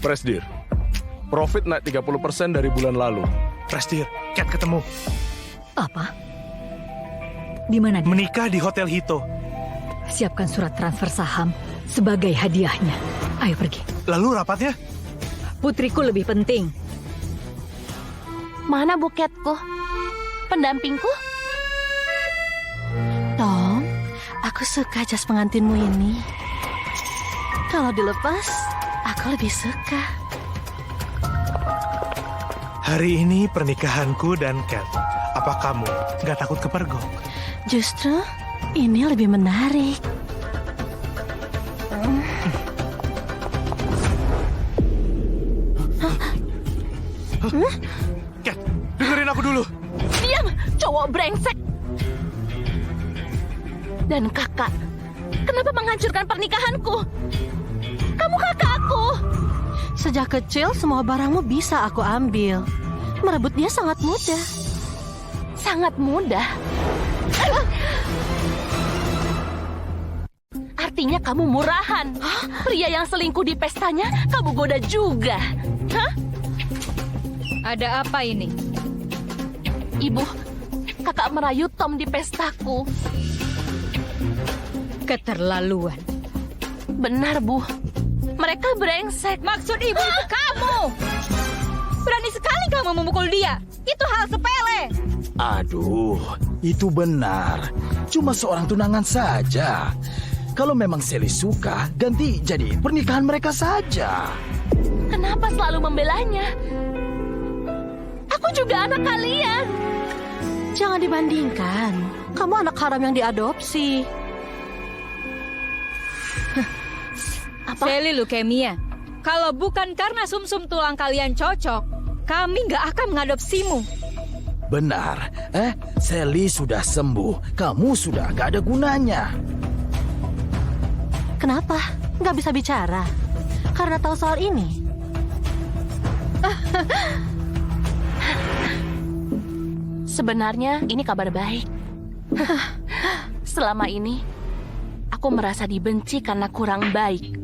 Presdir, profit naik 30% dari bulan lalu. Presdir, Cat ketemu. Apa? Di mana dia? Menikah di Hotel Hito. Siapkan surat transfer saham sebagai hadiahnya. Ayo pergi. Lalu rapatnya? Putriku lebih penting. Mana buketku? Pendampingku? Tom, aku suka jas pengantinmu ini. Kalau dilepas, aku lebih suka. Hari ini pernikahanku dan Cat. Apa kamu nggak takut kepergok? Justru ini lebih menarik. Cat, dengerin aku dulu. Diam, cowok brengsek. Dan kakak, kenapa menghancurkan pernikahanku? Kamu kakakku. Sejak kecil semua barangmu bisa aku ambil. Merebut dia sangat mudah. Sangat mudah? Artinya kamu murahan. Pria yang selingkuh di pestanya kamu goda juga. Hah? Ada apa ini? Ibu, kakak merayu Tom di pestaku. Keterlaluan. Benar, Bu. Mereka brengsek. Maksud ibu itu kamu. Berani sekali kamu memukul dia. Itu hal sepele. Aduh, itu benar. Cuma seorang tunangan saja. Kalau memang Sally suka, ganti jadi pernikahan mereka saja. Kenapa selalu membelanya? Aku juga anak kalian. Jangan dibandingkan. Kamu anak haram yang diadopsi. Apa? Sally leukemia. Kalau bukan karena sumsum tulang kalian cocok, kami nggak akan mengadopsimu. Benar. Sally sudah sembuh. Kamu sudah gak ada gunanya. Kenapa? Nggak bisa bicara? Karena tahu soal ini? Sebenarnya ini kabar baik. Selama ini, aku merasa dibenci karena kurang baik.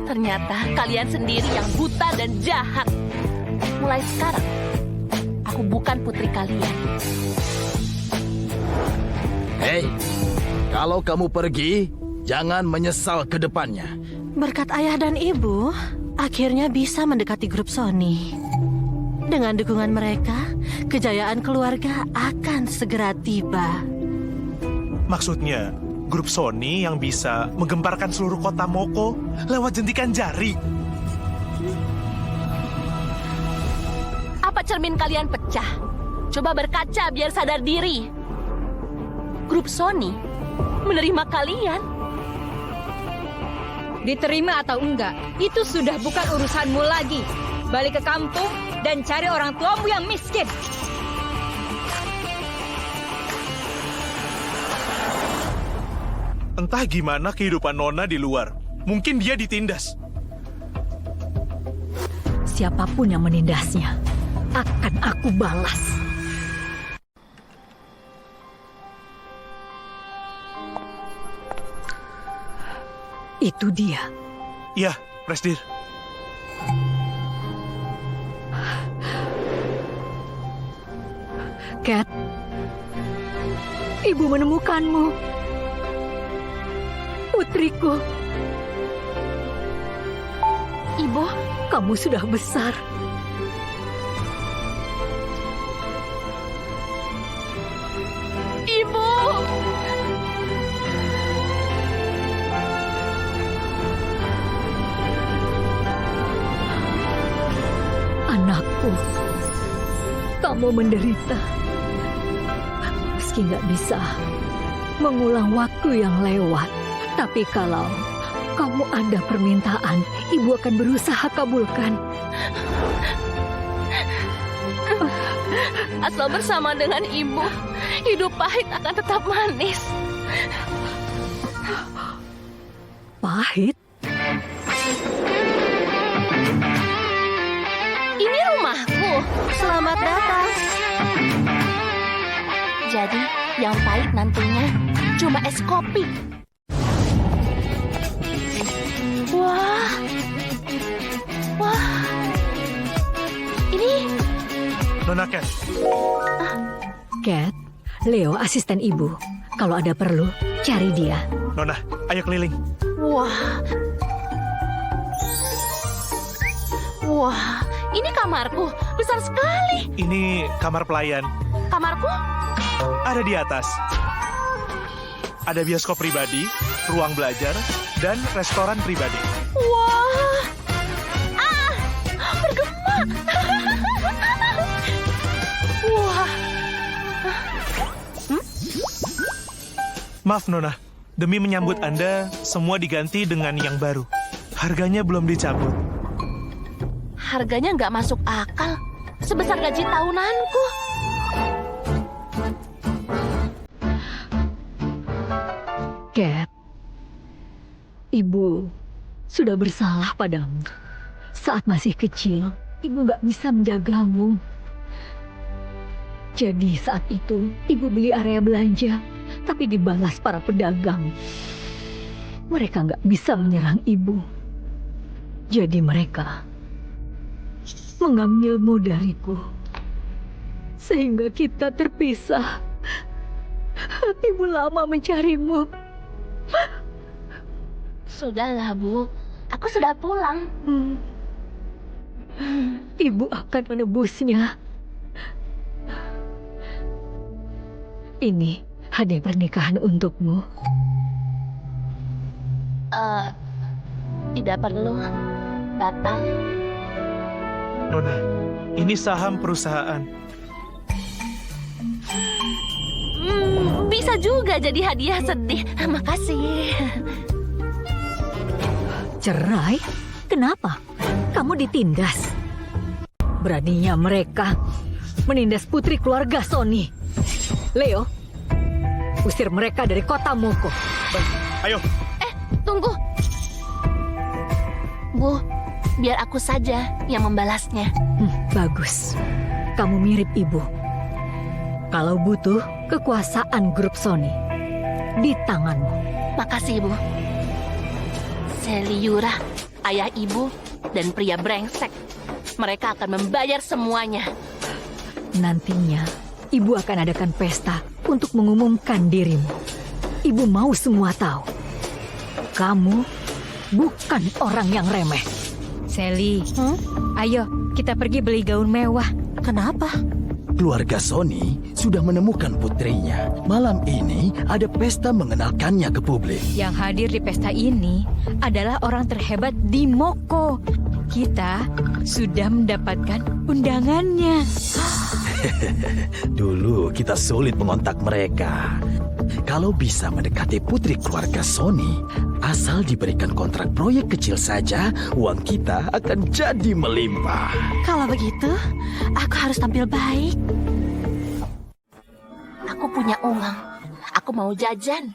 Ternyata kalian sendiri yang buta dan jahat. Mulai sekarang, aku bukan putri kalian. Hei, kalau kamu pergi, jangan menyesal ke depannya. Berkat ayah dan ibu, akhirnya bisa mendekati grup Sony. Dengan dukungan mereka, kejayaan keluarga akan segera tiba. Maksudnya, grup Sony yang bisa menggemparkan seluruh kota Moko lewat jentikan jari. Apa cermin kalian pecah? Coba berkaca biar sadar diri. Grup Sony menerima kalian. Diterima atau enggak, itu sudah bukan urusanmu lagi. Balik ke kampung dan cari orang tuamu yang miskin. Entah gimana kehidupan Nona di luar. Mungkin dia ditindas. Siapapun yang menindasnya, akan aku balas. Itu dia. Iya, Presdir. Cat, ibu menemukanmu. Putriku. Ibu, Kamu sudah besar. Ibu! Anakku, kamu menderita. Meski nggak bisa mengulang waktu yang lewat, tapi kalau kamu ada permintaan, ibu akan berusaha kabulkan. Asal bersama dengan ibu, hidup pahit akan tetap manis. Pahit? Ini rumahku. Selamat datang. Jadi, yang pahit nantinya cuma es kopi. Wah, Nona Cat. Cat, Leo asisten ibu. Kalau ada perlu, cari dia. Nona, ayo keliling. Wah. Wah, ini kamarku. Besar sekali. Ini kamar pelayan. Kamarku? Ada di atas. Ada bioskop pribadi, ruang belajar, dan restoran pribadi. Wah. Ah, bergema. Wah. Maaf Nona, demi menyambut Anda, semua diganti dengan yang baru. Harganya belum dicabut. Harganya nggak masuk akal. Sebesar gaji tahunanku. Cat, ibu sudah bersalah padamu. Saat masih kecil, ibu gak bisa menjagamu. Jadi saat itu, ibu beli area belanja, tapi dibalas para pedagang. Mereka gak bisa menyerang ibu. Jadi mereka mengambilmu dariku. Sehingga kita terpisah. Ibu lama mencarimu. Sudahlah, Bu. Aku sudah pulang. Ibu akan menebusnya. Ini hadiah pernikahan untukmu. Tidak perlu, Bapak. Nona, ini saham perusahaan. Bisa juga jadi hadiah sedih. Makasih. Cerai? Kenapa? Kamu ditindas. Beraninya mereka menindas putri keluarga Sony. Leo, usir mereka dari kota Moko. Baik, ayo. Tunggu. Bu, biar aku saja yang membalasnya. Bagus. Kamu mirip ibu. Kalau butuh kekuasaan grup Sony, di tanganmu. Makasih, Bu. Sally Yura, ayah ibu, dan pria brengsek. Mereka akan membayar semuanya. Nantinya, ibu akan adakan pesta untuk mengumumkan dirimu. Ibu mau semua tahu. Kamu bukan orang yang remeh. Sally, ayo kita pergi beli gaun mewah. Kenapa? Keluarga Sony sudah menemukan putrinya. Malam ini ada pesta mengenalkannya ke publik. Yang hadir di pesta ini adalah orang terhebat di Moko. Kita sudah mendapatkan undangannya. Dulu kita sulit mengontak mereka. Kalau bisa mendekati putri keluarga Sony, asal diberikan kontrak proyek kecil saja, uang kita akan jadi melimpah. Kalau begitu, aku harus tampil baik. Aku punya uang. Aku mau jajan.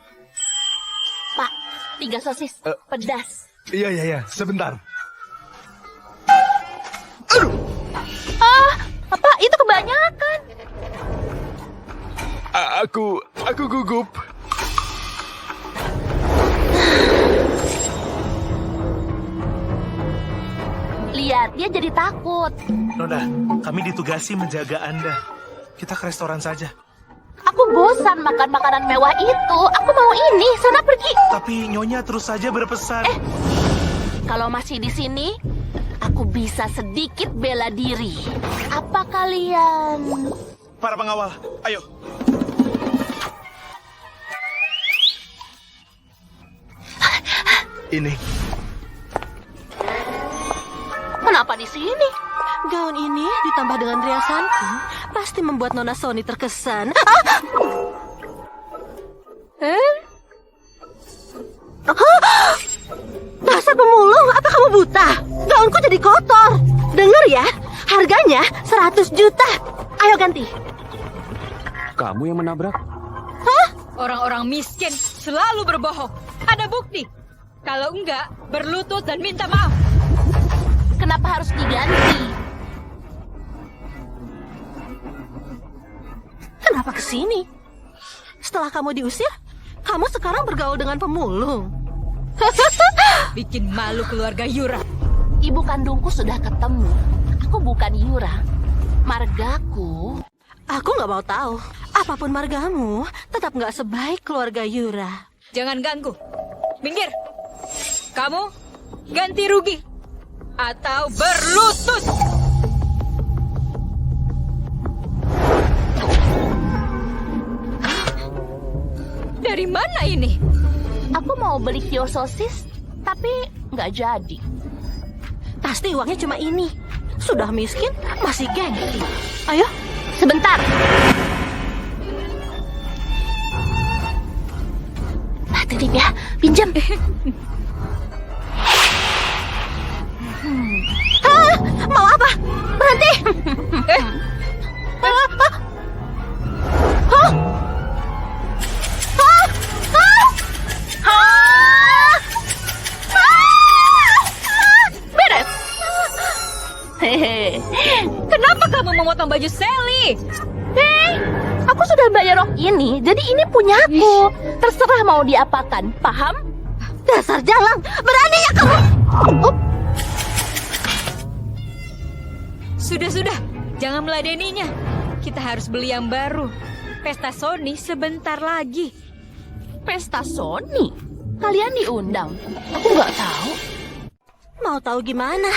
Pak, 3 sosis, pedas. Iya, sebentar. Apa? Itu kebanyakan. Aku gugup. Lihat, dia jadi takut. Nona, kami ditugasi menjaga Anda. Kita ke restoran saja. Aku bosan makan makanan mewah itu. Aku mau ini. Sana pergi. Tapi Nyonya terus saja berpesan. Kalau masih di sini, aku bisa sedikit bela diri. Apa kalian? Para pengawal, ayo. Ini. Kenapa di sini? Gaun ini ditambah dengan riasanku pasti membuat Nona Sony terkesan. Dasar pemulung, apa kamu buta? Gaunku jadi kotor. Dengar ya, harganya 100 juta. Ayo ganti. Kamu yang menabrak? Orang-orang miskin selalu berbohong. Ada bukti. Kalau enggak, berlutut dan minta maaf. Kenapa harus diganti? Kenapa kesini? Setelah kamu diusir, kamu sekarang bergaul dengan pemulung. Bikin malu keluarga Yura. Ibu kandungku sudah ketemu. Aku bukan Yura. Margaku. Aku nggak mau tahu. Apapun margamu, tetap nggak sebaik keluarga Yura. Jangan ganggu. Minggir. Kamu ganti rugi atau berlutut. Dari mana ini? Aku mau beli kios sosis, tapi nggak jadi. Pasti uangnya cuma ini. Sudah miskin, masih gengsi. Ayo, sebentar. Titip ya, pinjam. Mau apa? Berhenti. Beres. Kenapa kamu memotong baju Sally? Hei, aku sudah bayar rok ini, jadi ini punyaku. Terserah mau diapakan, paham? Dasar jalang, berani ya kamu? Sudah, jangan meladeninya. Kita harus beli yang baru. Pesta Sony sebentar lagi. Pesta Sony? Kalian diundang? Aku nggak tahu. Mau tahu gimana?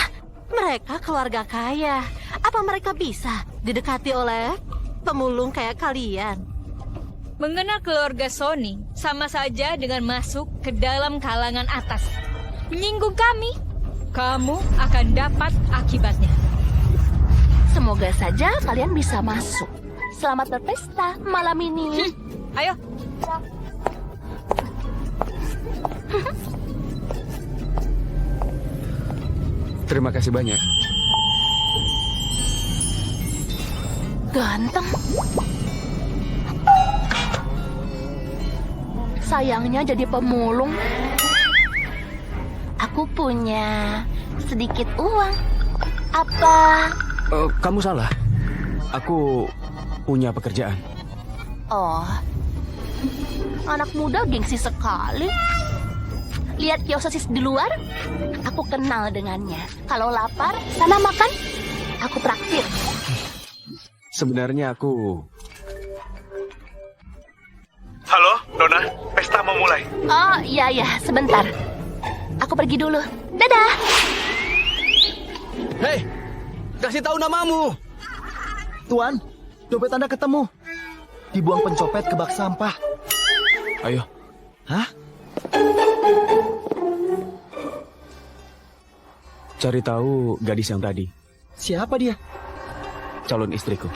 Mereka keluarga kaya. Apa mereka bisa didekati oleh pemulung kayak kalian? Mengenal keluarga Sony sama saja dengan masuk ke dalam kalangan atas. Menyinggung kami, kamu akan dapat akibatnya. Semoga saja kalian bisa masuk. Selamat berpesta malam ini. Ayo. Terima kasih banyak. Ganteng. Sayangnya jadi pemulung. Aku punya sedikit uang. Apa? Kamu salah. Aku punya pekerjaan. Oh, anak muda gengsi sekali. Lihat kios sosis di luar, aku kenal dengannya. Kalau lapar, sana makan, aku traktir. Sebenarnya aku... Halo, Nona. Pesta mau mulai. Oh, iya, sebentar. Aku pergi dulu. Dadah. Hei, kasih tahu namamu. Tuan, dompet Anda ketemu. Dibuang pencopet ke bak sampah. Ayo. Hah? Cari tahu gadis yang tadi. Siapa dia? Calon istriku.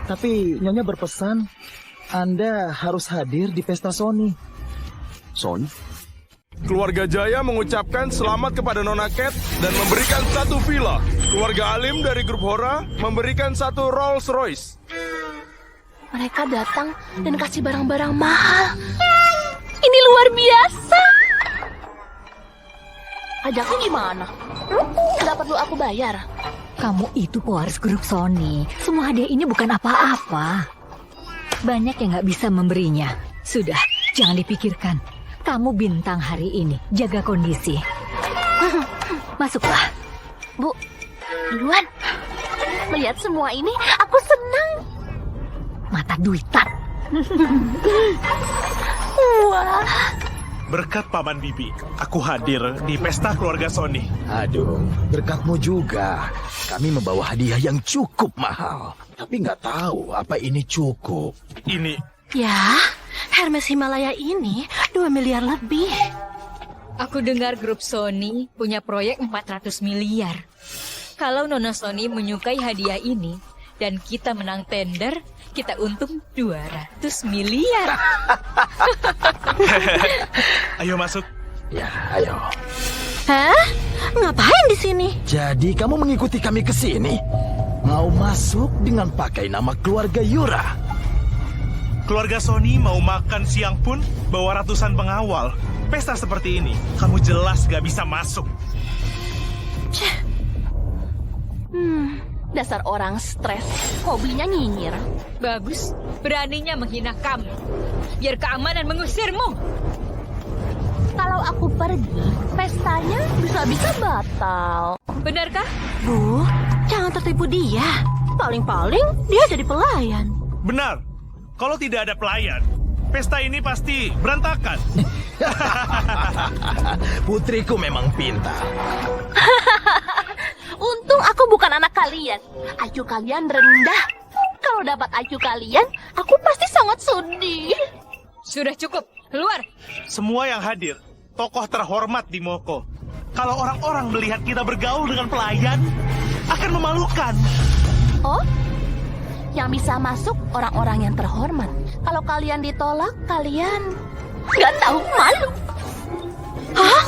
Tapi Nyonya berpesan Anda harus hadir di pesta Sony. Son? Keluarga Jaya mengucapkan selamat kepada Nona Cat dan memberikan 1 villa. Keluarga Alim dari grup Hora memberikan 1 Rolls Royce. Mereka datang dan kasih barang-barang mahal. Ini luar biasa. Pajaknya gimana? Nggak perlu aku bayar. Kamu itu pewaris grup Sony. Semua hadiah ini bukan apa-apa. Banyak yang nggak bisa memberinya. Sudah, jangan dipikirkan. Kamu bintang hari ini. Jaga kondisi. Masuklah. Bu, duluan. Melihat semua ini, aku senang. Mata duitan. Wah. Berkat Paman Bibi, aku hadir di pesta keluarga Sony. Aduh, berkatmu juga. Kami membawa hadiah yang cukup mahal. Tapi nggak tahu apa ini cukup. Ini, Ya, Hermes Himalaya ini 2 miliar lebih. Aku dengar grup Sony punya proyek 400 miliar. Kalau Nona Sony menyukai hadiah ini dan kita menang tender, kita untung 200 miliar. ayo masuk. Ya, ayo. Hah? Ngapain di sini? Jadi kamu mengikuti kami ke sini? Mau masuk dengan pakai nama keluarga Yura? Keluarga Sony mau makan siang pun bawa ratusan pengawal. Pesta seperti ini, kamu jelas gak bisa masuk. Dasar orang stres, hobinya nyinyir. Bagus, beraninya menghina kami. Biar keamanan mengusirmu. Kalau aku pergi, pestanya bisa-bisa batal. Benarkah? Bu, jangan tertipu dia. Paling-paling dia jadi pelayan. Benar. Kalau tidak ada pelayan, pesta ini pasti berantakan. Putriku memang pintar. Untung aku bukan anak kalian. IQ kalian rendah. Kalau dapat IQ kalian, aku pasti sangat sudi. Sudah cukup, keluar. Semua yang hadir, tokoh terhormat di Moko. Kalau orang-orang melihat kita bergaul dengan pelayan, akan memalukan. Oh? Yang bisa masuk orang-orang yang terhormat. Kalau kalian ditolak, kalian nggak tahu malu. Hah?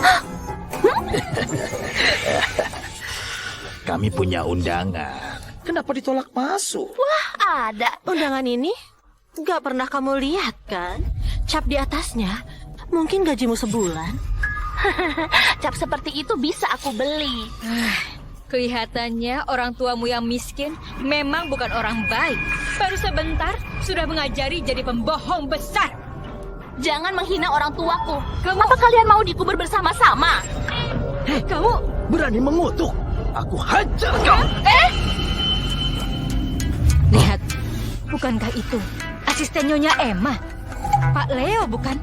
Kami punya undangan. Kenapa ditolak masuk? Wah, ada. Undangan ini nggak pernah kamu lihat kan? Cap di atasnya mungkin gajimu sebulan. Cap seperti itu bisa aku beli. Kelihatannya orang tuamu yang miskin memang bukan orang baik. Baru sebentar sudah mengajari jadi pembohong besar. Jangan menghina orang tuaku. Apa kalian mau dikubur bersama-sama? Kamu Berani mengutuk? Aku hajar kamu. lihat, bukankah itu asisten Nyonya Emma? Pak Leo bukan?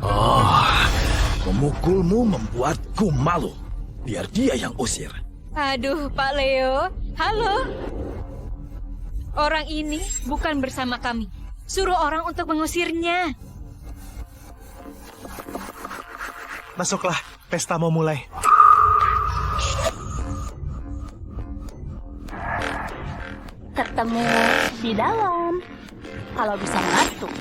Oh, memukulmu membuatku malu. Biar dia yang usir. Aduh, Pak Leo. Halo. Orang ini bukan bersama kami. Suruh orang untuk mengusirnya. Masuklah, pesta mau mulai. Ketemu di dalam. Kalau bisa masuk.